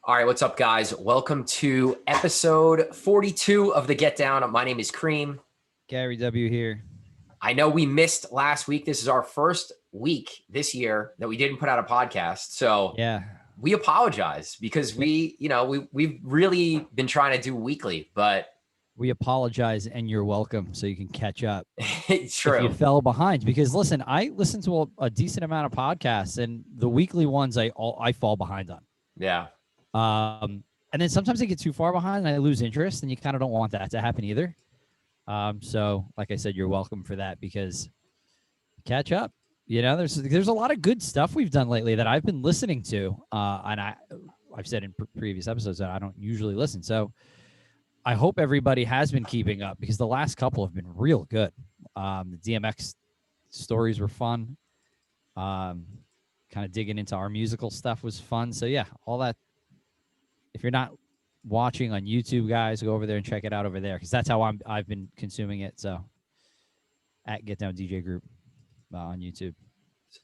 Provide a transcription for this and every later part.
All right, what's up, guys? Welcome to episode 42 of the Get Down. My name is Cream. Gary W. here. I know we missed last week. This is our first week this year that we didn't put out a podcast. So Yeah. we apologize because we've really been trying to do weekly, but We apologize and you're welcome so you can catch up it's if true. you fell behind. Because listen, I listen to a decent amount of podcasts, and the weekly ones I fall behind on. Yeah. And then sometimes I get too far behind and I lose interest, and you kind of don't want that to happen either. So like I said, you're welcome for that because catch up. You know, there's a lot of good stuff we've done lately that I've been listening to, and I've said in previous episodes that I don't usually listen. So I hope everybody has been keeping up because the last couple have been real good. The DMX stories were fun. Kind of digging into our musical stuff was fun. So yeah, all that. If you're not watching on YouTube, guys, go over there and check it out over there because that's how I've been consuming it. So at Get Down DJ Group on YouTube.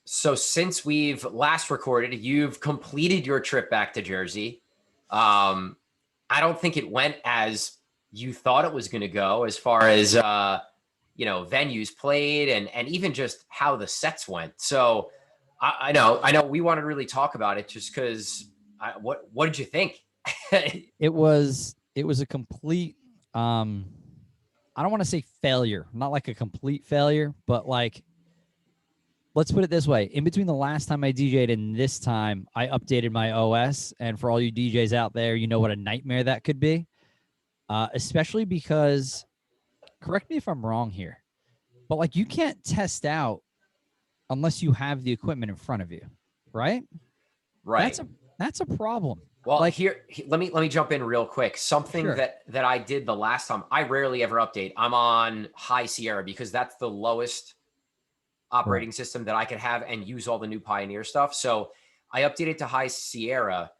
So since we've last recorded, you've completed your trip back to Jersey. I don't think it went as you thought it was going to go as far as, venues played and even just how the sets went. So I know we want to really talk about it just because what did you think? It was a complete, I don't want to say failure, not like a complete failure, but like, let's put it this way. In between the last time I DJ'd and this time, I updated my OS. And for all you DJs out there, you know what a nightmare that could be. Especially because, correct me if I'm wrong here, but like you can't test out unless you have the equipment in front of you, right? Right. That's a problem. Well, like here, let me jump in real quick. Something Sure. that I did the last time, I rarely ever update. I'm on High Sierra because that's the lowest operating system that I could have and use all the new Pioneer stuff. So I updated to High Sierra,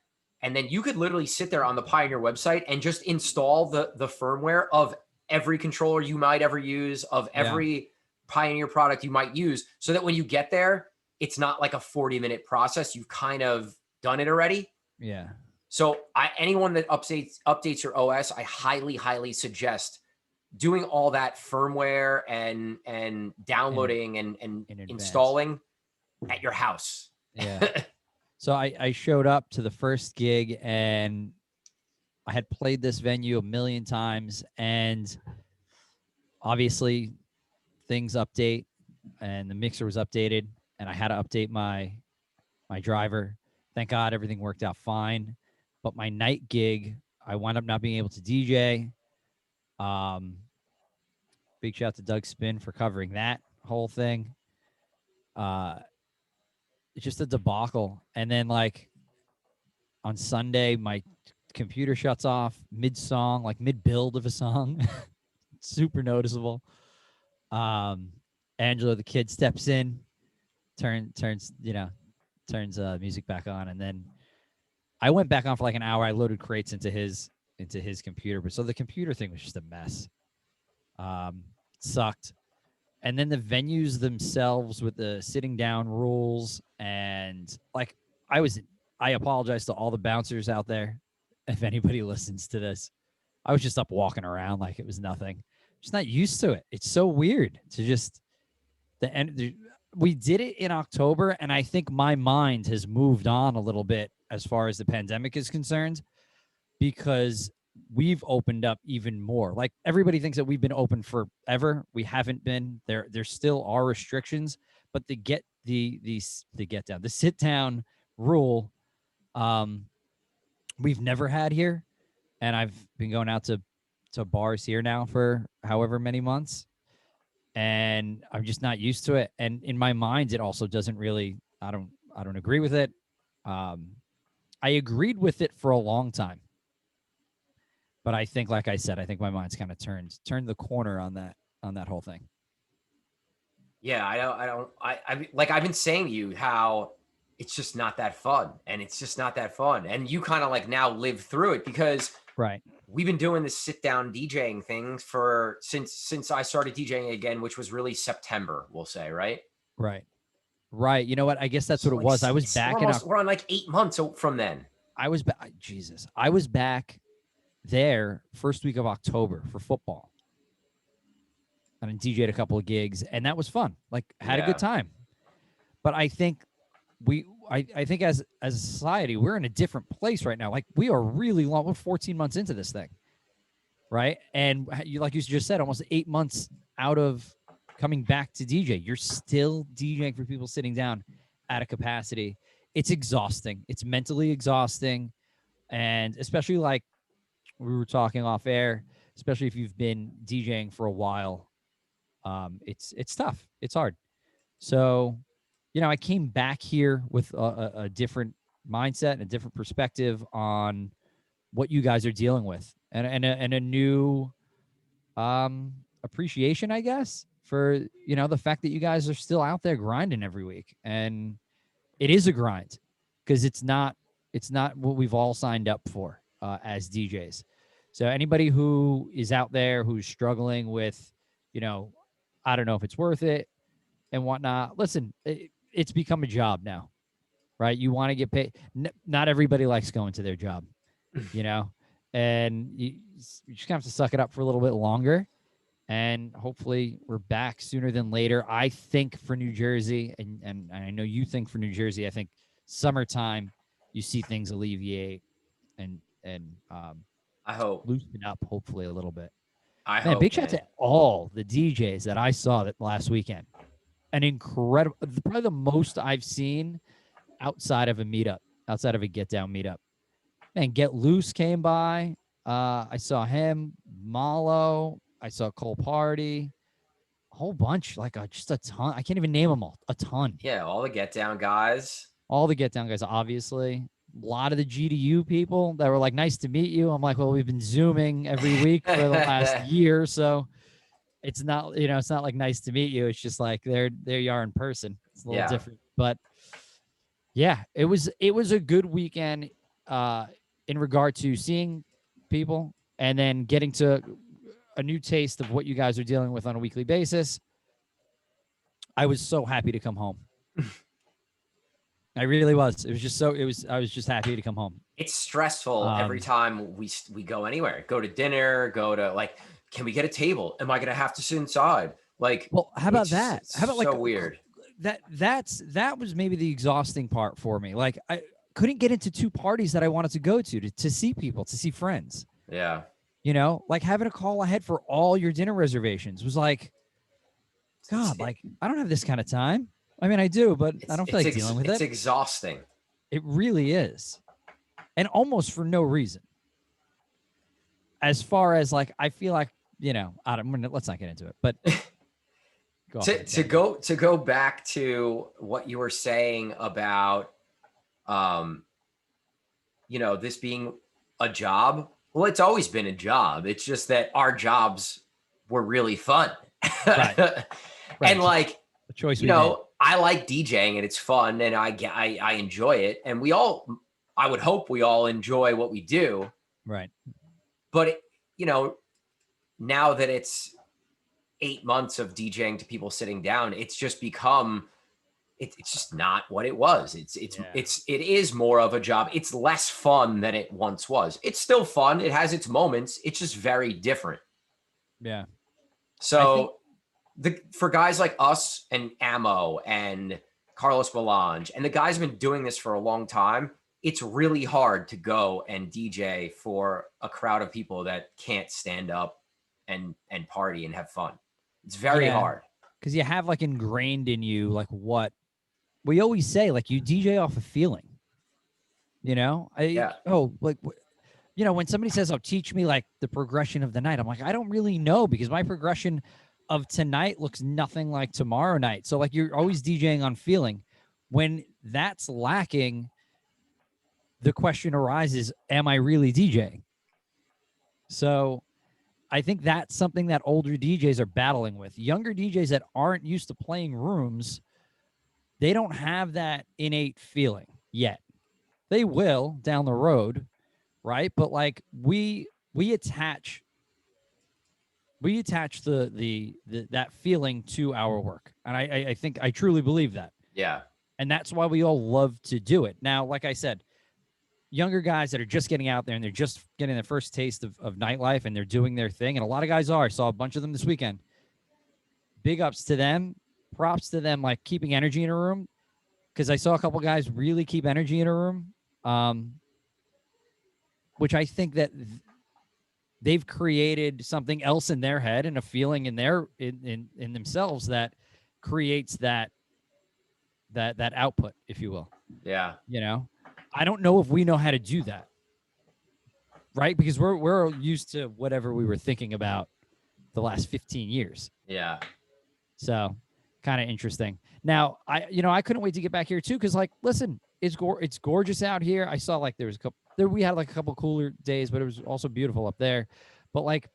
and then you could literally sit there on the Pioneer website and just install the firmware of every controller you might ever use, of every Pioneer product you might use, so that when you get there, it's not like a 40-minute process. You've kind of done it already. Yeah. So anyone that updates your OS, I highly suggest doing all that firmware and downloading and installing at your house. Yeah. So I showed up to the first gig and I had played this venue a million times, and obviously things update and the mixer was updated and I had to update my driver. Thank God everything worked out fine. But my night gig, I wound up not being able to DJ. Big shout out to Doug Spin for covering that whole thing. It's just a debacle. And then like on Sunday, my computer shuts off mid-song, like mid-build of a song. Super noticeable. Angela, the kid, steps in, turns music back on, and then I went back on for like an hour. I loaded crates into his computer, but so the computer thing was just a mess. Sucked. And then the venues themselves with the sitting down rules, and like I apologize to all the bouncers out there if anybody listens to this. I was just up walking around like it was nothing. Just not used to it. It's so weird to just we did it in October, and I think my mind has moved on a little bit as far as the pandemic is concerned, because we've opened up even more. Like everybody thinks that we've been open forever. We haven't been. There still are restrictions, but the sit down rule, we've never had here. And I've been going out to bars here now for however many months, and I'm just not used to it. And in my mind, it also doesn't really. I don't agree with it. I agreed with it for a long time, but I think, like I said, I think my mind's kind of turned the corner on that whole thing. Yeah, I've been saying to you how it's just not that fun, and it's just not that fun. And you kind of like now live through it because we've been doing this sit down DJing thing since I started DJing again, which was really September, we'll say, right? Right. You know what? I guess that's what it was. I was back we're on like 8 months from then. I was back. Jesus, I was back there first week of October for football, and I DJ'd a couple of gigs, and that was fun. Like, had a good Yeah. time. But I think I think as a society, we're in a different place right now. Like, we are really long. We're 14 months into this thing, right? And you, like you just said, almost 8 months out of coming back to DJ. You're still DJing for people sitting down at a capacity. It's exhausting. It's mentally exhausting, and especially like we were talking off air, especially if you've been DJing for a while, it's tough. It's hard. So, I came back here with a different mindset and a different perspective on what you guys are dealing with, and a new appreciation, I guess, for the fact that you guys are still out there grinding every week, and it is a grind because it's not what we've all signed up for as DJs. So anybody who is out there who's struggling with, I don't know if it's worth it and whatnot. Listen, it's become a job now, right? You want to get paid. Not everybody likes going to their job, and you just have to suck it up for a little bit longer. And hopefully we're back sooner than later. I think for New Jersey, and I know you think for New Jersey, I think summertime you see things alleviate and I hope. loosen up hopefully a little bit. I Man, big hope, shout out man. to all the DJs that I saw that last weekend. An incredible, probably the most I've seen outside of a meetup, outside of a get down meetup. Man, Get Loose came by. I saw him, Malo. I saw Cole Party, a whole bunch, like just a ton. I can't even name them all. A ton. Yeah, all the get down guys. All the get down guys, obviously. A lot of the GDU people that were like, "Nice to meet you." I'm like, "Well, we've been zooming every week for the last year, so it's not, it's not like nice to meet you. It's just like there you are in person. It's a little Yeah. different, but yeah, it was a good weekend in regard to seeing people and then getting to a new taste of what you guys are dealing with on a weekly basis. I was so happy to come home. I really was. It was just so. It was. I was just happy to come home. It's stressful every time we go anywhere. Go to dinner, go to like, can we get a table? Am I going to have to sit inside? Like, Well, how about it's that? it's How about so like weird. that was maybe the exhausting part for me. Like, I couldn't get into two parties that I wanted to go to see people, to see friends. Yeah. Like having to call ahead for all your dinner reservations was like, God, like I don't have this kind of time. I mean, I do, but I don't feel like dealing with it's it. exhausting. It really is. And almost for no reason. As far as like, I feel like, let's not get into it, but go to go back to what you were saying about, this being a job. Well, it's always been a job. It's just that our jobs were really fun. Right. And like, the choice we made. I like DJing and it's fun and I enjoy it. And I would hope we all enjoy what we do. Right. But, now that it's 8 months of DJing to people sitting down, it's just become, it's just not what it was. It is more of a job. It's less fun than it once was. It's still fun. It has its moments. It's just very different. Yeah. So for guys like us and Ammo and Carlos Melange and the guys have been doing this for a long time, it's really hard to go and DJ for a crowd of people that can't stand up and party and have fun. It's very hard. Because you have like ingrained in you, like what we always say, like you DJ off a feeling, when somebody says, "Oh, teach me like the progression of the night," I'm like, I don't really know because my progression of tonight looks nothing like tomorrow night. So like you're always DJing on feeling. When that's lacking, the question arises, am I really DJing? So I think that's something that older DJs are battling with. Younger DJs that aren't used to playing rooms, they don't have that innate feeling yet. They will down the road, right? But like we attach that feeling to our work. And I think I truly believe that. Yeah. And that's why we all love to do it. Now, like I said, younger guys that are just getting out there and they're just getting their first taste of nightlife and they're doing their thing. And a lot of guys are. I saw a bunch of them this weekend. Big ups to them. Props to them, like keeping energy in a room. Because I saw a couple guys really keep energy in a room, which I think that they've created something else in their head and a feeling in themselves that creates that output, if you will. Yeah. You know, I don't know if we know how to do that, right? Because we're used to whatever we were thinking about the last 15 years. Yeah. So kind of interesting. Now, I couldn't wait to get back here too, because like, listen, it's gorgeous out here. I saw like there was a couple there. We had like a couple cooler days, but it was also beautiful up there. But like,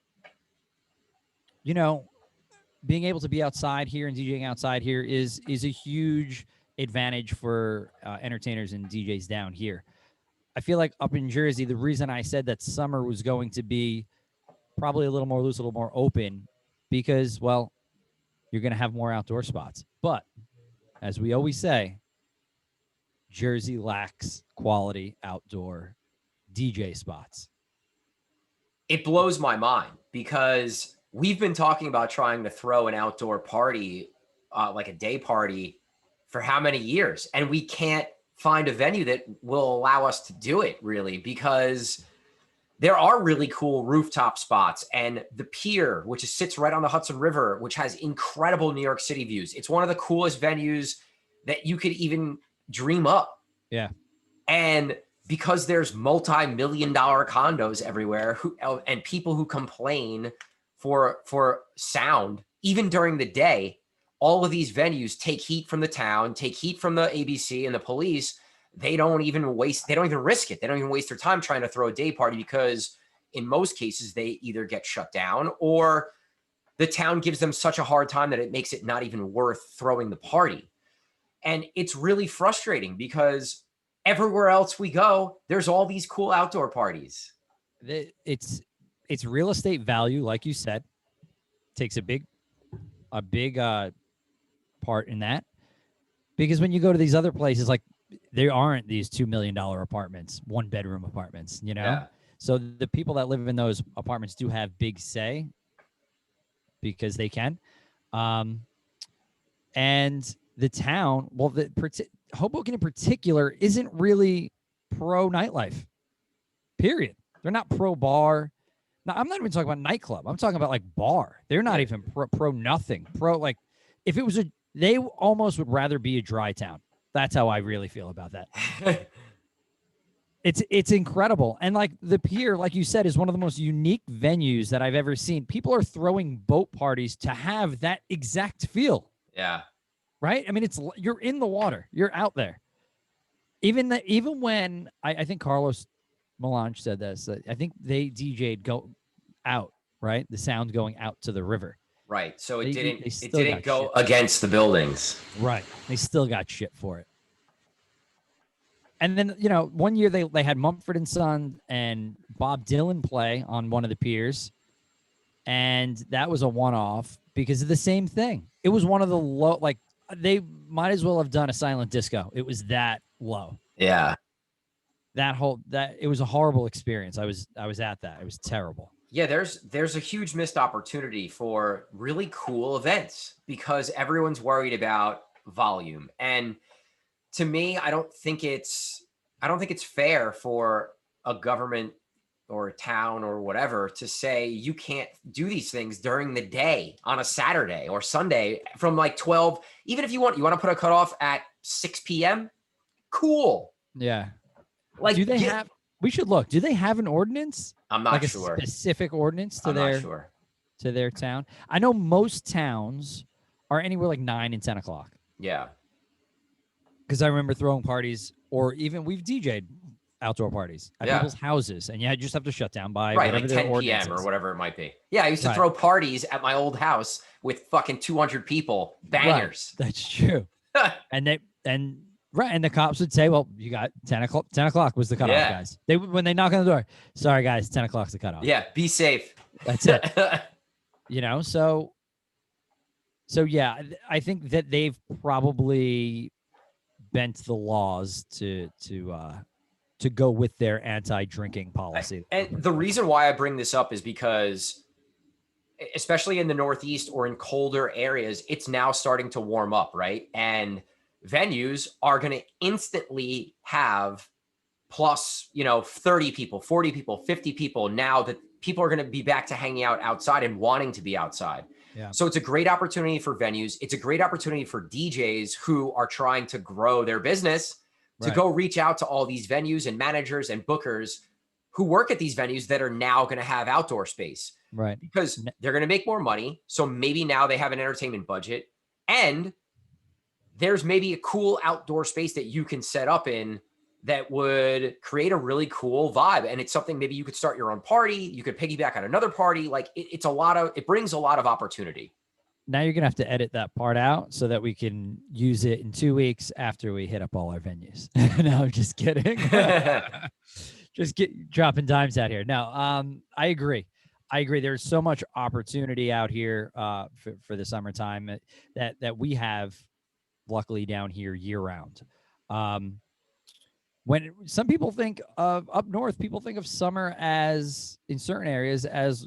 being able to be outside here and DJing outside here is a huge advantage for entertainers and DJs down here. I feel like up in Jersey, the reason I said that summer was going to be probably a little more loose, a little more open, because, well, you're going to have more outdoor spots. But as we always say, Jersey lacks quality outdoor DJ spots. It blows my mind because we've been talking about trying to throw an outdoor party, like a day party, for how many years? And we can't find a venue that will allow us to do it, really, because there are really cool rooftop spots. And the pier, which sits right on the Hudson River, which has incredible New York City views. It's one of the coolest venues that you could even dream up. Yeah. And because there's multi-million-dollar condos everywhere and people who complain for sound, even during the day, all of these venues take heat from the town, take heat from the ABC and the police. They don't even risk it. They don't even waste their time trying to throw a day party because in most cases they either get shut down or the town gives them such a hard time that it makes it not even worth throwing the party. And it's really frustrating because everywhere else we go, there's all these cool outdoor parties. It's real estate value, like you said, takes a big part in that, because when you go to these other places, like there aren't these $2 million apartments, 1-bedroom apartments, Yeah. So the people that live in those apartments do have big say because they can. And the town, well, Hoboken in particular isn't really pro nightlife, period. They're not pro bar. Now, I'm not even talking about nightclub. I'm talking about like bar. They're not even pro nothing. Pro, like, if it was they almost would rather be a dry town. That's how I really feel about that. It's incredible. And like the pier, like you said, is one of the most unique venues that I've ever seen. People are throwing boat parties to have that exact feel. Yeah. Right? I mean, you're in the water. You're out there. Even when I think Carlos Melange said this, I think they DJ'd go out, right? The sound going out to the river. Right. So it they didn't go against the buildings. Right. They still got shit for it. And then, one year they had Mumford & Son and Bob Dylan play on one of the piers. And that was a one-off because of the same thing. It was one of the low, like, they might as well have done a silent disco. It was that low. Yeah. It was a horrible experience. I was at that. It was terrible. Yeah, there's a huge missed opportunity for really cool events because everyone's worried about volume. And to me, I don't think it's fair for a government or a town or whatever to say you can't do these things during the day on a Saturday or Sunday from like 12. Even if you want to put a cutoff at 6 p.m. Cool. Yeah. Like, we should look. Do they have an ordinance? I'm not like sure. A specific ordinance to to their town. I know most towns are anywhere like 9 and 10 o'clock. Yeah. Because I remember throwing parties, or even we've DJ'd outdoor parties at people's houses, and you just have to shut down by like 10 p.m. or whatever it might be. Yeah, I used to throw parties at my old house with fucking 200 people, bangers. Right. That's true. and the cops would say, "Well, you got 10 o'clock. 10 o'clock was the cutoff, guys." When they knock on the door, "Sorry, guys, 10 o'clock's the cutoff." Yeah, be safe. That's it. So yeah, I think that they've probably bent the laws to to go with their anti-drinking policy. And the reason why I bring this up is because, especially in the Northeast or in colder areas, it's now starting to warm up, right? And venues are going to instantly have plus, 30 people, 40 people, 50 people now that people are going to be back to hanging out outside and wanting to be outside. Yeah. So it's a great opportunity for venues. It's a great opportunity for DJs who are trying to grow their business to go reach out to all these venues and managers and bookers who work at these venues that are now going to have outdoor space. Right. Because they're going to make more money. So maybe now they have an entertainment budget, and there's maybe a cool outdoor space that you can set up in that would create a really cool vibe. And it's something maybe you could start your own party. You could piggyback on another party. Like it brings a lot of opportunity. Now you're going to have to edit that part out so that we can use it in 2 weeks after we hit up all our venues. No, just kidding. Just dropping dimes out here. No, I agree. There's so much opportunity out here for the summertime that we have, luckily, down here year round. When some people think of up north, people think of summer as, in certain areas, as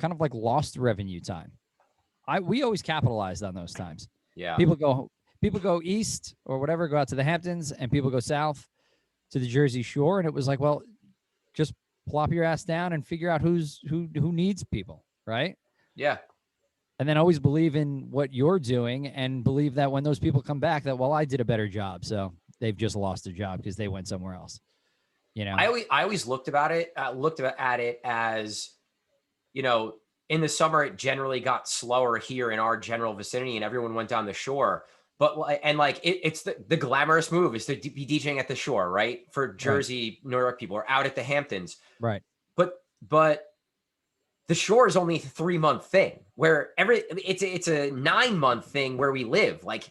kind of like lost revenue time. We always capitalized on those times. Yeah. People go east or whatever, go out to the Hamptons, and people go south to the Jersey Shore, and it was like, well, just plop your ass down and figure out who needs people, right? Yeah. And then always believe in what you're doing and believe that when those people come back, that, well, I did a better job, so they've just lost their job because they went somewhere else. I always looked at it as, in the summer, it generally got slower here in our general vicinity and everyone went down the shore. But it's the glamorous move is to be DJing at the shore, right? For Jersey, New York people, or out at the Hamptons. Right. But the shore is only a 3-month thing where it's a 9-month thing where we live. Like,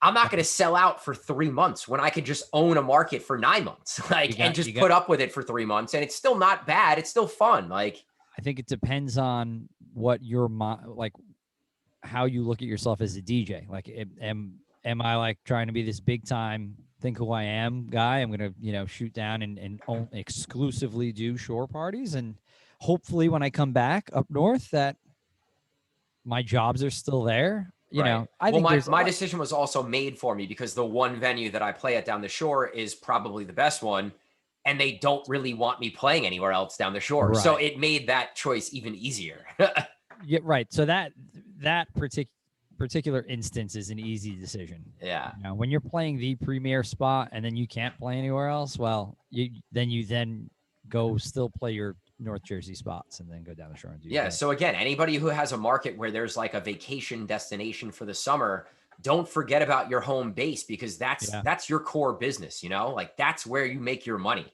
I'm not going to sell out for 3 months when I could just own a market for 9 months, and just put up with it for 3 months. And it's still not bad. It's still fun. Like, I think it depends on what how you look at yourself as a DJ. Like, am I like trying to be this big time, think who I am guy? I'm going to, shoot down and exclusively do shore parties. And hopefully when I come back up north that my jobs are still there. I think my decision was also made for me because the one venue that I play at down the shore is probably the best one. And they don't really want me playing anywhere else down the shore. Right. So it made that choice even easier. Yeah, right. So that particular instance is an easy decision. Yeah. When you're playing the premier spot and then you can't play anywhere else, well, you then go still play your North Jersey spots and then go down the shore and do that. So again, anybody who has a market where there's like a vacation destination for the summer, don't forget about your home base because that's your core business, like that's where you make your money.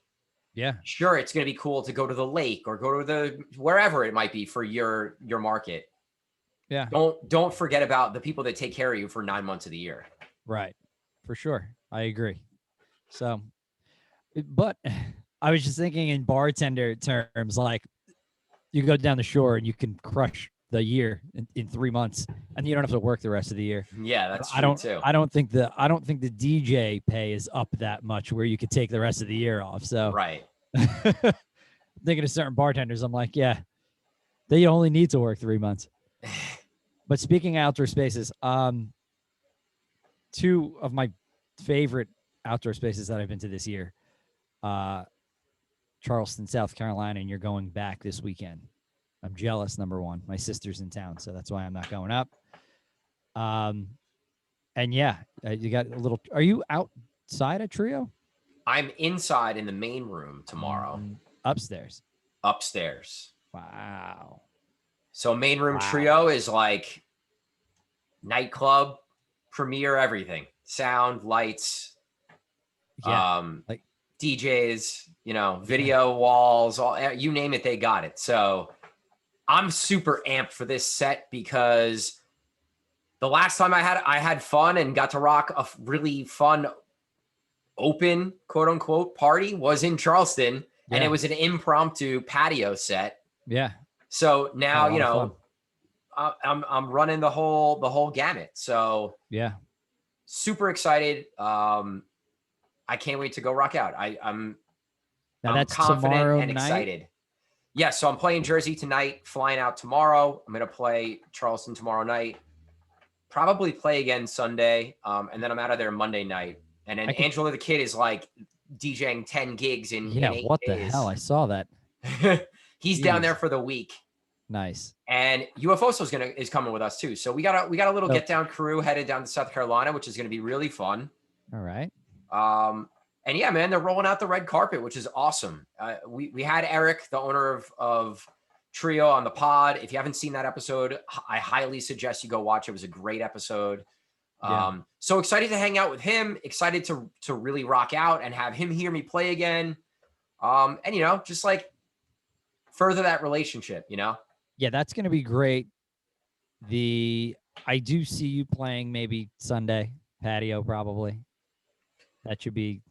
Yeah. Sure. It's going to be cool to go to the lake or go to wherever it might be for your market. Yeah. Don't forget about the people that take care of you for 9 months of the year. Right. For sure. I agree. So, but I was just thinking in bartender terms, like you go down the shore and you can crush the year in 3 months and you don't have to work the rest of the year. Yeah, that's true too. I don't think the DJ pay is up that much where you could take the rest of the year off. So right. Thinking of certain bartenders, I'm like, yeah, they only need to work 3 months. But speaking of outdoor spaces, 2 of my favorite outdoor spaces that I've been to this year, Charleston, South Carolina, and you're going back this weekend. I'm jealous, number one. My sister's in town, so that's why I'm not going up. And yeah, you got a little. Are you outside a trio? I'm inside in the main room tomorrow. Upstairs. Wow. So main room trio is like nightclub, premiere, everything, sound, lights, like DJs, video walls, all you name it, they got it. So I'm super amped for this set because the last time I had fun and got to rock a really fun open quote unquote party was in Charleston, and it was an impromptu patio set. Yeah. So now, I'm running the whole gamut. So yeah, super excited. I can't wait to go rock out. Now I'm that's confident tomorrow and night. excited. Yeah, so I'm playing Jersey tonight, flying out tomorrow. I'm going to play Charleston tomorrow night. Probably play again Sunday, and then I'm out of there Monday night. And then Angela the Kid is like DJing 10 gigs in 8 what days. the hell? I saw that. He's down there for the week. Nice. And UFOso is coming with us too. So we got a little get down crew headed down to South Carolina, which is going to be really fun. All right. And yeah, man, they're rolling out the red carpet, which is awesome. We had Eric, the owner of Trio, on the pod. If you haven't seen that episode, I highly suggest you go watch it. It was a great episode. So excited to hang out with him, excited to really rock out and have him hear me play again. And you know, just like further that relationship, you know? Yeah, that's going to be great. I do see you playing maybe Sunday patio probably. That should be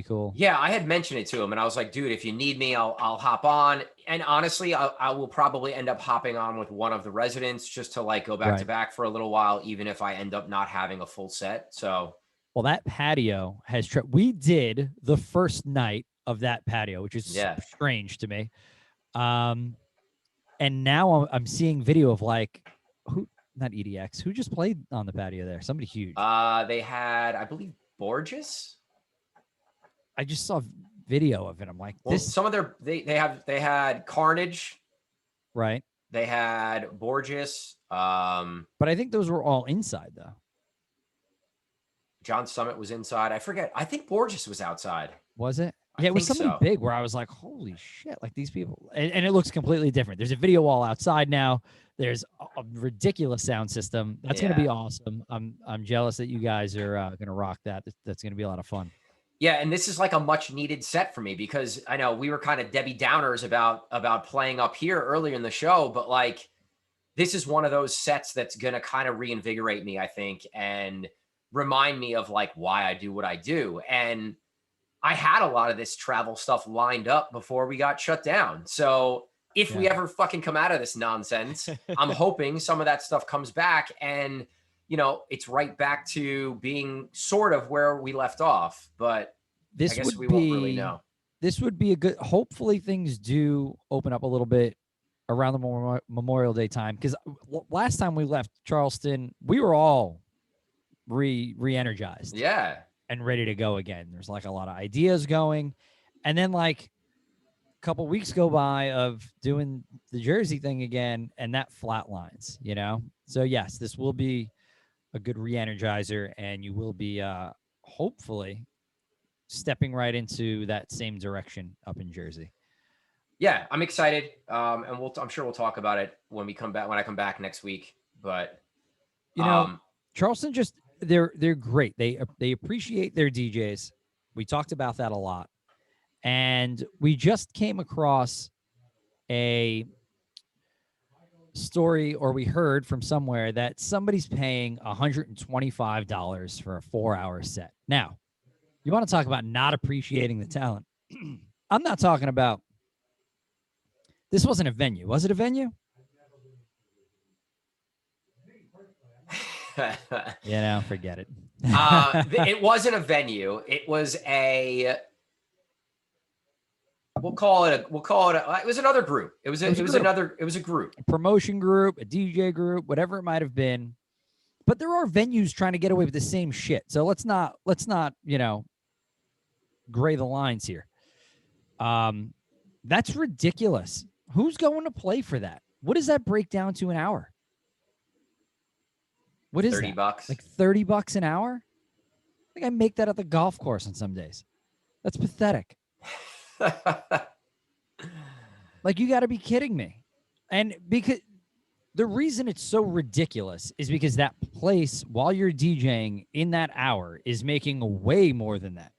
cool. Yeah, I had mentioned it to him, and I was like, dude, if you need me, I'll hop on. And honestly, I will probably end up hopping on with one of the residents just to like go back to back for a little while, even if I end up not having a full set. So, well, that patio we did the first night of that patio, which is strange to me. And now I'm seeing video of like not EDX, who just played on the patio there? Somebody huge. They had, I believe, Borges. I just saw video of it. I'm like, well, some of they had Carnage, right? They had Borges. But I think those were all inside though. John Summit was inside. I forget. I think Borges was outside. Was it? Yeah, it was somebody big where I was like, holy shit, like these people. And it looks completely different. There's a video wall outside now. There's a ridiculous sound system. That's going to be awesome. I'm jealous that you guys are going to rock that. That's going to be a lot of fun. Yeah, and this is like a much needed set for me because I know we were kind of Debbie Downers about playing up here earlier in the show, but like this is one of those sets that's going to kind of reinvigorate me, I think, and remind me of like why I do what I do. And I had a lot of this travel stuff lined up before we got shut down. So if we ever fucking come out of this nonsense, I'm hoping some of that stuff comes back and, you know, it's right back to being sort of where we left off. But I guess we won't really know. This would be a good, hopefully things do open up a little bit around the Memorial Day time. Because last time we left Charleston, we were all re-energized. Yeah. And ready to go again. There's like a lot of ideas going. And then like a couple weeks go by of doing the Jersey thing again, and that flatlines, you know? So yes, this will be a good re-energizer, and you will be hopefully stepping right into that same direction up in Jersey. Yeah, I'm excited. And I'm sure we'll talk about it when I come back next week. But you know, Charleston just they're great. They appreciate their DJs. We talked about that a lot. And we just came across a story, or we heard from somewhere that somebody's paying $125 for a 4-hour set. Now, you want to talk about not appreciating the talent. I'm not talking about, this wasn't a venue. Was it a venue? You know, forget it. It wasn't a venue. It was we'll call it it was another group. It was a group. A promotion group, a DJ group, whatever it might have been. But there are venues trying to get away with the same shit. So let's not, you know, gray the lines here. That's ridiculous. Who's going to play for that? What does that break down to an hour? What is $30? Like $30 an hour? I think I make that at the golf course on some days. That's pathetic. Like, you got to be kidding me. And because the reason it's so ridiculous is because that place, while you're DJing in that hour, is making way more than that.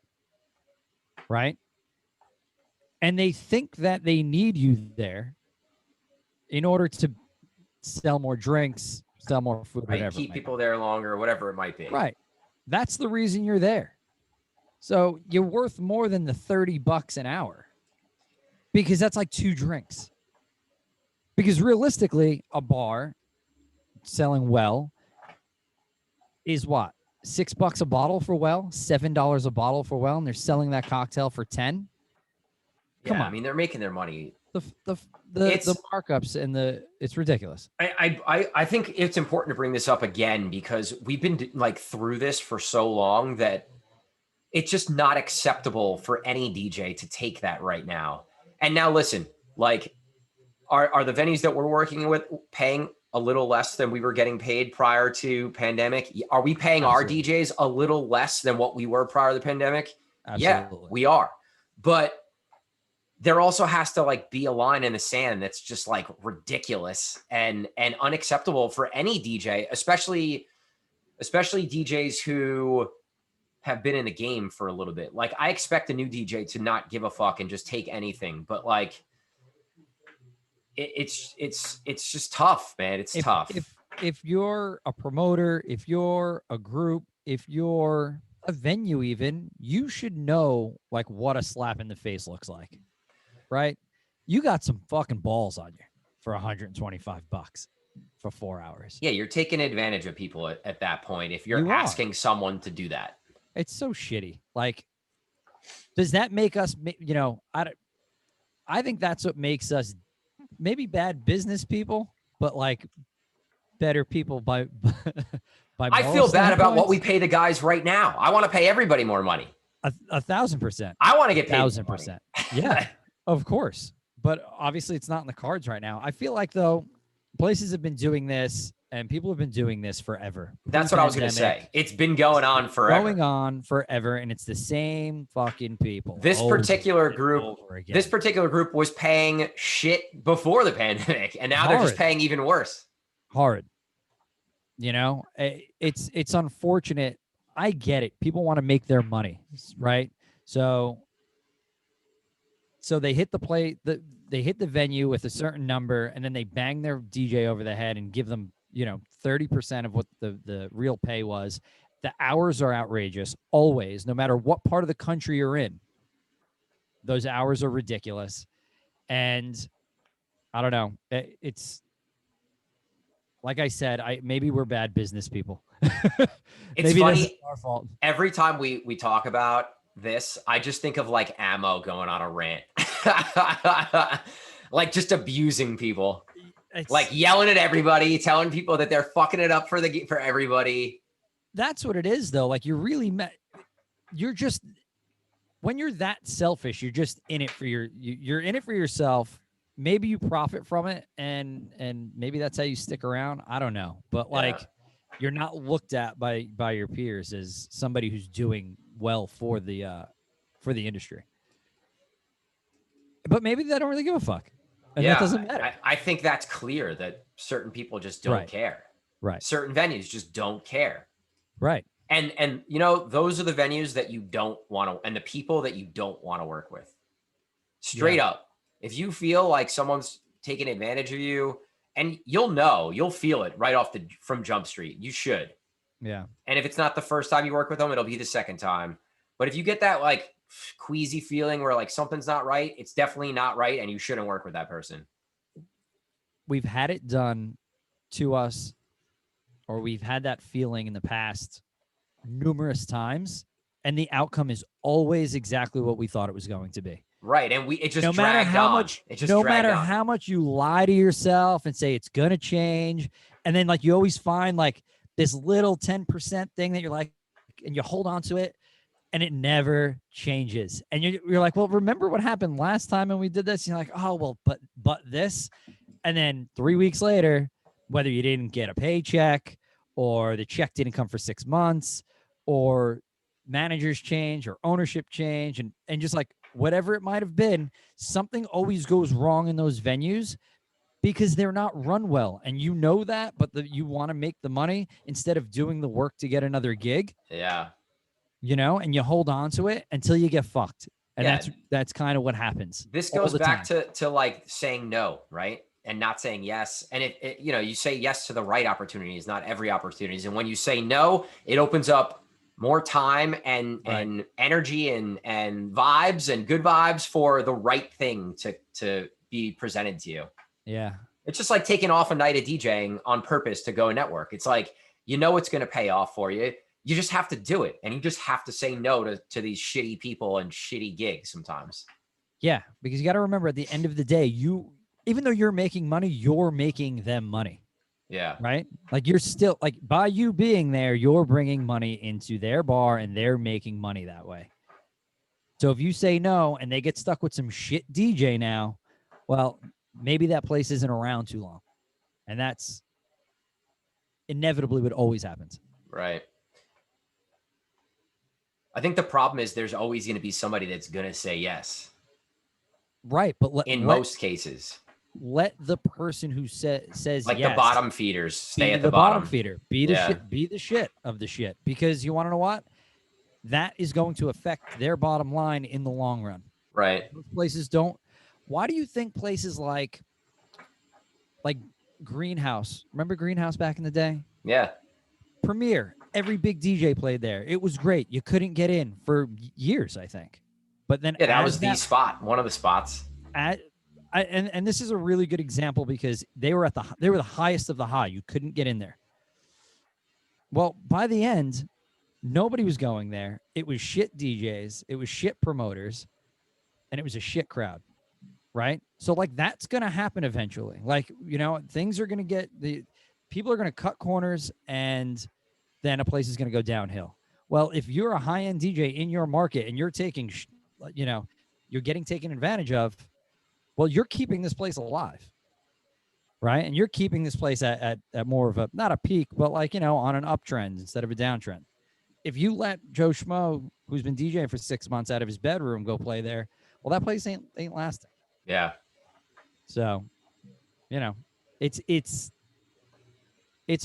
Right? And they think that they need you there in order to sell more drinks, sell more food, right, whatever. Keep people there longer, whatever it might be. Right. That's the reason you're there. So you're worth more than the $30 an hour because that's like 2 drinks. Because realistically, a bar selling well is what? $6 a bottle for well, $7 a bottle for well, and they're selling that cocktail for 10. Come on. I mean, they're making their money. The It's markups and it's ridiculous. I think it's important to bring this up again because we've been like through this for so long that it's just not acceptable for any DJ to take that right now. And now listen, like, are the venues that we're working with paying a little less than we were getting paid prior to pandemic? Are we paying Absolutely. our DJs a little less than what we were prior to the pandemic? Absolutely. Yeah, we are. But there also has to like be a line in the sand that's just like ridiculous and unacceptable for any DJ, especially DJs who have been in the game for a little bit. Like I expect a new DJ to not give a fuck and just take anything, but like it's just tough, man. It's tough. If you're a promoter, if you're a group, if you're a venue even, you should know like what a slap in the face looks like. Right? You got some fucking balls on you for $125 for 4 hours. Yeah, you're taking advantage of people at that point if you're asking someone to do that. It's so shitty. Like, does that make us, you know, I think that's what makes us maybe bad business people, but like better people by I feel bad about what we pay the guys right now. I want to pay everybody more money. 1,000%. I want to get paid 1,000%. Yeah. Of course. But obviously it's not in the cards right now. I feel like though places have been doing this and people have been doing this forever. That's what I was going to say. It's been going on forever. Going on forever and it's the same fucking people. This particular group was paying shit before the pandemic and now they're just paying even worse. Horrid. You know, it's unfortunate. I get it. People want to make their money, right? So they hit they hit the venue with a certain number and then they bang their DJ over the head and give them, you know, 30% of what the real pay was. The hours are outrageous always, no matter what part of the country you're in. Those hours are ridiculous. And I don't know. It's like I said, maybe we're bad business people. It's maybe funny. That's our fault. Every time we talk about this, I just think of like Ammo going on a rant, like just abusing people, like yelling at everybody, telling people that they're fucking it up for everybody. That's what it is, though. Like you're just when you're that selfish, you're just in it for you're in it for yourself. Maybe you profit from it, and maybe that's how you stick around. I don't know, but like you're not looked at by your peers as somebody who's doing well for the industry. But maybe they don't really give a fuck. And that doesn't matter. I think that's clear that certain people just don't care. Right. Certain venues just don't care. Right. And you know, those are the venues that you don't want to, and the people that you don't want to work with. Straight up. If you feel like someone's taking advantage of you, and you'll feel it right off from Jump Street. You should. Yeah. And if it's not the first time you work with them, it'll be the second time. But if you get that like queasy feeling where like something's not right, it's definitely not right, and you shouldn't work with that person. We've had it done to us, or we've had that feeling in the past numerous times, and the outcome is always exactly what we thought it was going to be. Right, and it just no matter how much, no matter how much you lie to yourself and say it's gonna change, and then like you always find like this little 10% thing that you're like, and you hold on to it, and it never changes. And you're like, well, remember what happened last time when we did this? And you're like, oh well, but this, and then 3 weeks later, whether you didn't get a paycheck or the check didn't come for 6 months, or managers change or ownership change, and just like whatever it might have been, something always goes wrong in those venues because they're not run well. And you know that, but you want to make the money instead of doing the work to get another gig. Yeah. You know, and you hold on to it until you get fucked. And that's kind of what happens. This goes back to like saying no, right? And not saying yes. And it you know, you say yes to the right opportunities, not every opportunities. And when you say no, it opens up more time and energy and vibes and good vibes for the right thing to be presented to you. Yeah. It's just like taking off a night of DJing on purpose to go network. It's like, you know, it's going to pay off for you. you just have to do it. And you just have to say no to these shitty people and shitty gigs sometimes. Yeah, because you got to remember at the end of the day, even though you're making money, you're making them money. Yeah. Right? Like you're still like by you being there, you're bringing money into their bar and they're making money that way. So if you say no and they get stuck with some shit DJ now, well, maybe that place isn't around too long. And that's inevitably what always happens. Right. I think the problem is there's always going to be somebody that's going to say yes. Right. But in most cases, let the person who says like yes, the bottom feeders stay at the bottom feeder. Be the Yeah. shit. Be the shit of the shit. Because you want to know what? That is going to affect their bottom line in the long run. Right. Most places don't. Why do you think places like Greenhouse? Remember Greenhouse back in the day? Yeah. Premiere. Every big DJ played there. It was great. You couldn't get in for years, I think. But then Yeah, that was the spot, one of the spots. And this is a really good example because they were the highest of the high. You couldn't get in there. Well, by the end, nobody was going there. It was shit DJs. It was shit promoters. And it was a shit crowd. Right? So like that's going to happen eventually. Like, you know, things are going to people are going to cut corners and then a place is going to go downhill. Well, if you're a high-end DJ in your market and you're taking, you're getting taken advantage of, well, you're keeping this place alive. Right? And you're keeping this place at more of not a peak, but like, on an uptrend instead of a downtrend. If you let Joe Schmo, who's been DJing for 6 months out of his bedroom, go play there, well, that place ain't lasting. Yeah. So, it's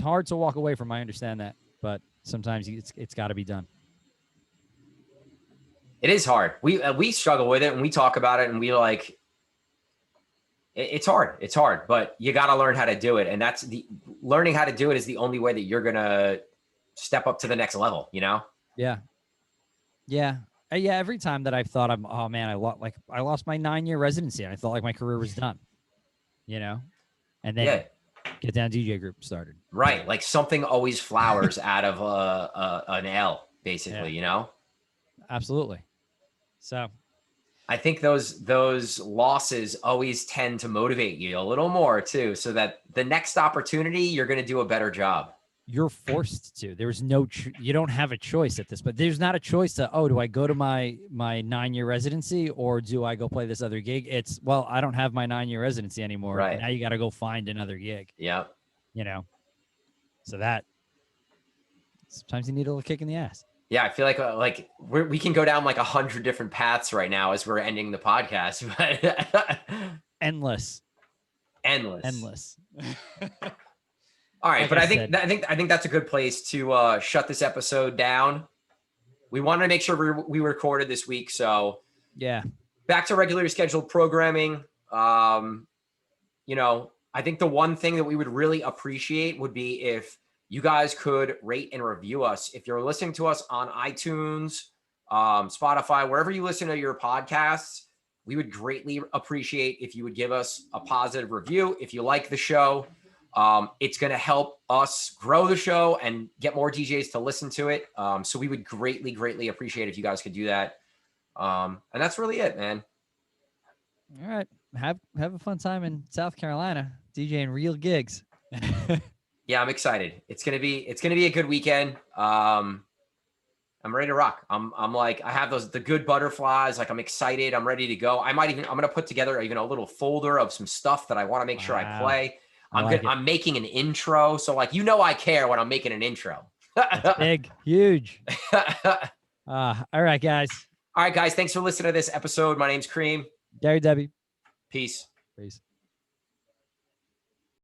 hard to walk away from. I understand that, but sometimes it's got to be done. It is hard. We struggle with it and we talk about it and we like. It's hard. It's hard, but you got to learn how to do it, and learning how to do it is the only way that you're gonna step up to the next level. Yeah. Yeah. Every time that I've thought I lost my 9-year residency and I thought like my career was done, and then get down DJ group started. Right. Like something always flowers out of an L basically, Absolutely. So I think those losses always tend to motivate you a little more too, so that the next opportunity, you're going to do a better job. You're forced to. There's you don't have a choice at this, but there's not a choice to, do I go to my 9-year residency or do I go play this other gig? It's, well, I don't have my 9-year residency anymore. Right. Now you got to go find another gig. Yeah. So that sometimes you need a little kick in the ass. Yeah. I feel like we can go down like 100 different paths right now as we're ending the podcast, but endless. All right, like but I think that's a good place to shut this episode down. We wanted to make sure we recorded this week, so yeah, back to regularly scheduled programming. I think the one thing that we would really appreciate would be if you guys could rate and review us. If you're listening to us on iTunes, Spotify, wherever you listen to your podcasts, we would greatly appreciate if you would give us a positive review. If you like the show, it's going to help us grow the show and get more DJs to listen to it. So we would greatly, greatly appreciate if you guys could do that. And that's really it, man. All right. Have a fun time in South Carolina, DJing real gigs. Yeah, I'm excited. It's going to be a good weekend. I'm ready to rock. I'm like, I have the good butterflies. Like I'm excited. I'm ready to go. I'm going to put together even a little folder of some stuff that I want to make sure I play. I'm making an intro. So like, I care when I'm making an intro. Big, huge. All right, guys. All right, guys. Thanks for listening to this episode. My name's Cream. Gary W. Peace. Peace.